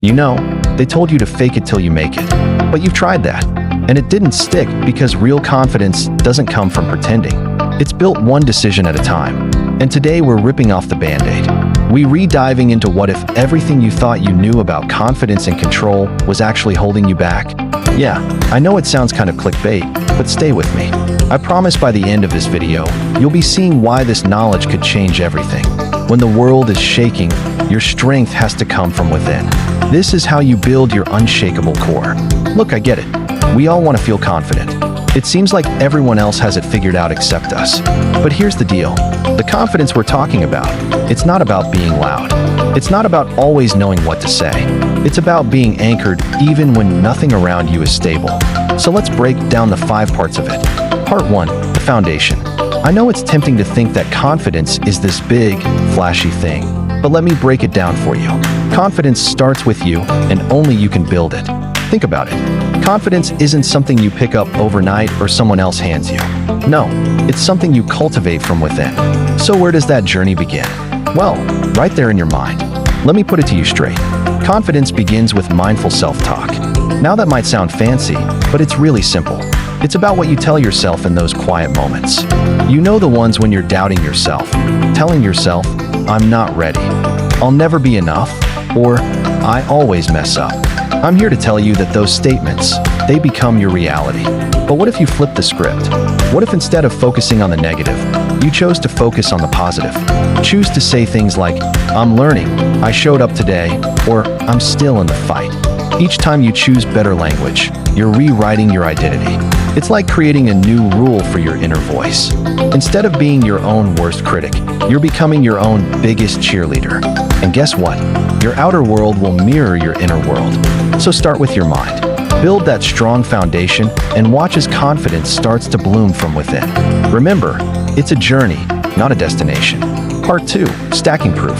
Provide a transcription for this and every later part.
You know, they told you to fake it till you make it. But you've tried that, and it didn't stick because real confidence doesn't come from pretending. It's built one decision at a time. And today we're ripping off the Band-Aid. We re-diving into what if everything you thought you knew about confidence and control was actually holding you back. Yeah, I know it sounds kind of clickbait, but stay with me. I promise by the end of this video, you'll be seeing why this knowledge could change everything. When the world is shaking, your strength has to come from within. This is how you build your unshakable core. Look, I get it. We all want to feel confident. It seems like everyone else has it figured out except us. But here's the deal. The confidence we're talking about, it's not about being loud. It's not about always knowing what to say. It's about being anchored even when nothing around you is stable. So let's break down the 5 parts of it. Part 1, the foundation. I know it's tempting to think that confidence is this big, flashy thing, but let me break it down for you. Confidence starts with you, and only you can build it. Think about it. Confidence isn't something you pick up overnight or someone else hands you. No, it's something you cultivate from within. So where does that journey begin? Well, right there in your mind. Let me put it to you straight. Confidence begins with mindful self-talk. Now that might sound fancy, but it's really simple. It's about what you tell yourself in those quiet moments. You know, the ones when you're doubting yourself, telling yourself, I'm not ready, I'll never be enough, or I always mess up. I'm here to tell you that those statements, they become your reality. But what if you flip the script? What if instead of focusing on the negative, you chose to focus on the positive? Choose to say things like, I'm learning, I showed up today, or I'm still in the fight. Each time you choose better language, you're rewriting your identity. It's like creating a new rule for your inner voice. Instead of being your own worst critic, you're becoming your own biggest cheerleader. And guess what? Your outer world will mirror your inner world. So start with your mind. Build that strong foundation and watch as confidence starts to bloom from within. Remember, it's a journey, not a destination. Part 2, stacking proof.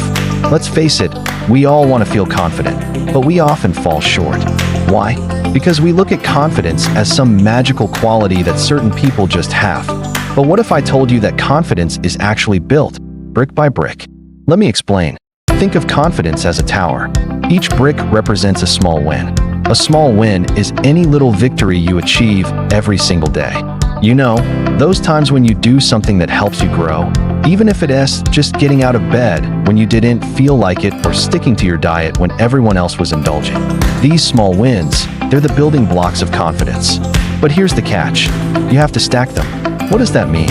Let's face it, we all want to feel confident, but we often fall short. Why? Because we look at confidence as some magical quality that certain people just have. But what if I told you that confidence is actually built, brick by brick? Let me explain. Think of confidence as a tower. Each brick represents a small win. A small win is any little victory you achieve every single day. You know, those times when you do something that helps you grow, even if it is just getting out of bed when you didn't feel like it or sticking to your diet when everyone else was indulging. These small wins, they're the building blocks of confidence. But here's the catch. You have to stack them. What does that mean?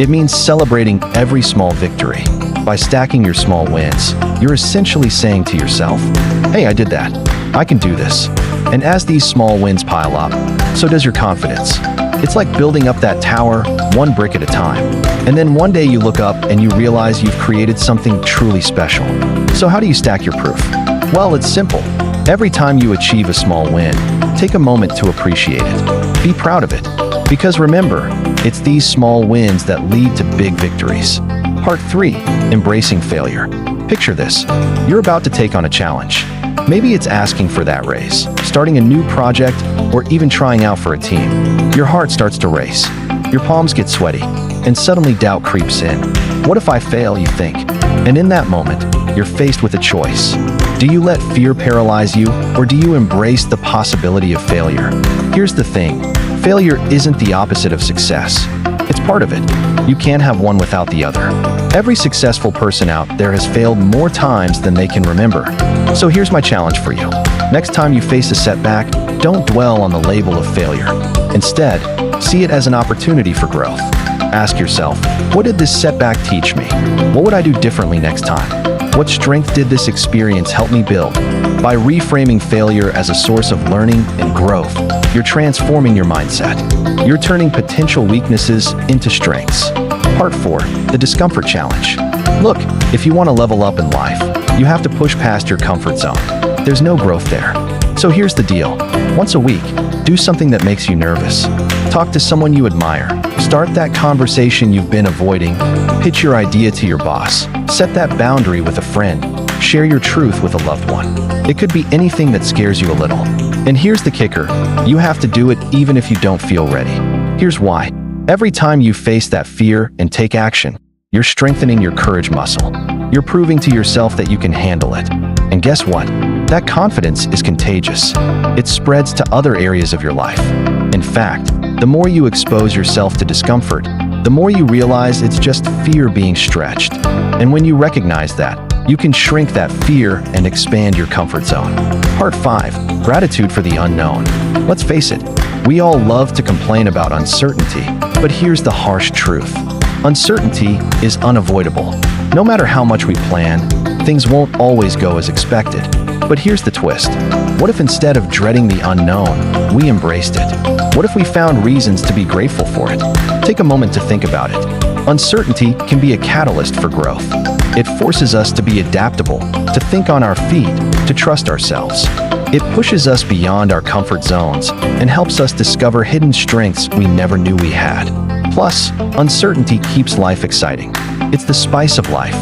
It means celebrating every small victory. By stacking your small wins, you're essentially saying to yourself, hey, I did that. I can do this. And as these small wins pile up, so does your confidence. It's like building up that tower, one brick at a time. And then one day you look up and you realize you've created something truly special. So how do you stack your proof? Well, it's simple. Every time you achieve a small win, take a moment to appreciate it. Be proud of it. Because remember, it's these small wins that lead to big victories. Part 3, embracing failure. Picture this. You're about to take on a challenge. Maybe it's asking for that raise, starting a new project, or even trying out for a team. Your heart starts to race. Your palms get sweaty, and suddenly doubt creeps in. What if I fail, you think? And in that moment, you're faced with a choice. Do you let fear paralyze you, or do you embrace the possibility of failure? Here's the thing. Failure isn't the opposite of success. It's part of it. You can't have one without the other. Every successful person out there has failed more times than they can remember. So here's my challenge for you. Next time you face a setback, don't dwell on the label of failure. Instead, see it as an opportunity for growth. Ask yourself, what did this setback teach me? What would I do differently next time? What strength did this experience help me build? By reframing failure as a source of learning and growth, you're transforming your mindset. You're turning potential weaknesses into strengths. Part 4, the discomfort challenge. Look, if you want to level up in life, you have to push past your comfort zone. There's no growth there. So here's the deal. Once a week, do something that makes you nervous. Talk to someone you admire. Start that conversation you've been avoiding. Pitch your idea to your boss. Set that boundary with a friend. Share your truth with a loved one. It could be anything that scares you a little. And here's the kicker. You have to do it even if you don't feel ready. Here's why. Every time you face that fear and take action, you're strengthening your courage muscle. You're proving to yourself that you can handle it. And guess what? that confidence is contagious. It spreads to other areas of your life. In fact, the more you expose yourself to discomfort, the more you realize it's just fear being stretched. And when you recognize that, you can shrink that fear and expand your comfort zone. Part 5. Gratitude for the unknown. Let's face it, we all love to complain about uncertainty, but here's the harsh truth. Uncertainty is unavoidable. No matter how much we plan, things won't always go as expected. But here's the twist. What if instead of dreading the unknown, we embraced it? What if we found reasons to be grateful for it? Take a moment to think about it. Uncertainty can be a catalyst for growth. It forces us to be adaptable, to think on our feet, to trust ourselves. It pushes us beyond our comfort zones and helps us discover hidden strengths we never knew we had. Plus, uncertainty keeps life exciting. It's the spice of life.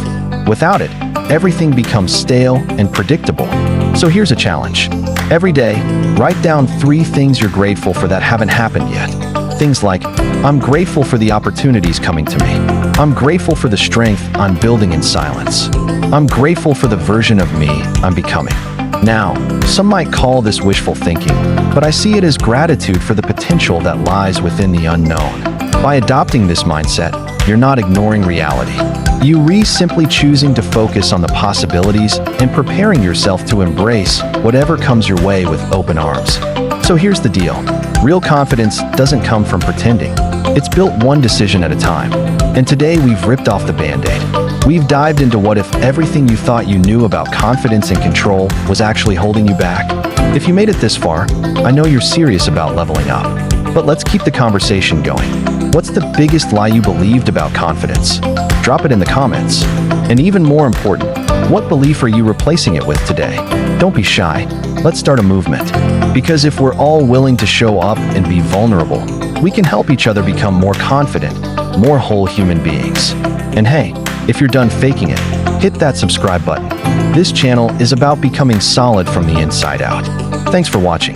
Without it, everything becomes stale and predictable. So here's a challenge. Every day, write down 3 things you're grateful for that haven't happened yet. Things like, I'm grateful for the opportunities coming to me. I'm grateful for the strength I'm building in silence. I'm grateful for the version of me I'm becoming. Now, some might call this wishful thinking, but I see it as gratitude for the potential that lies within the unknown. By adopting this mindset, you're not ignoring reality. You're simply choosing to focus on the possibilities and preparing yourself to embrace whatever comes your way with open arms. So here's the deal. Real confidence doesn't come from pretending. It's built one decision at a time. And today we've ripped off the Band-Aid. We've dived into what if everything you thought you knew about confidence and control was actually holding you back. If you made it this far, I know you're serious about leveling up. But let's keep the conversation going. What's the biggest lie you believed about confidence? Drop it in the comments. And even more important, what belief are you replacing it with today? Don't be shy. Let's start a movement. Because if we're all willing to show up and be vulnerable, we can help each other become more confident, more whole human beings. And hey, if you're done faking it, hit that subscribe button. This channel is about becoming solid from the inside out. Thanks for watching.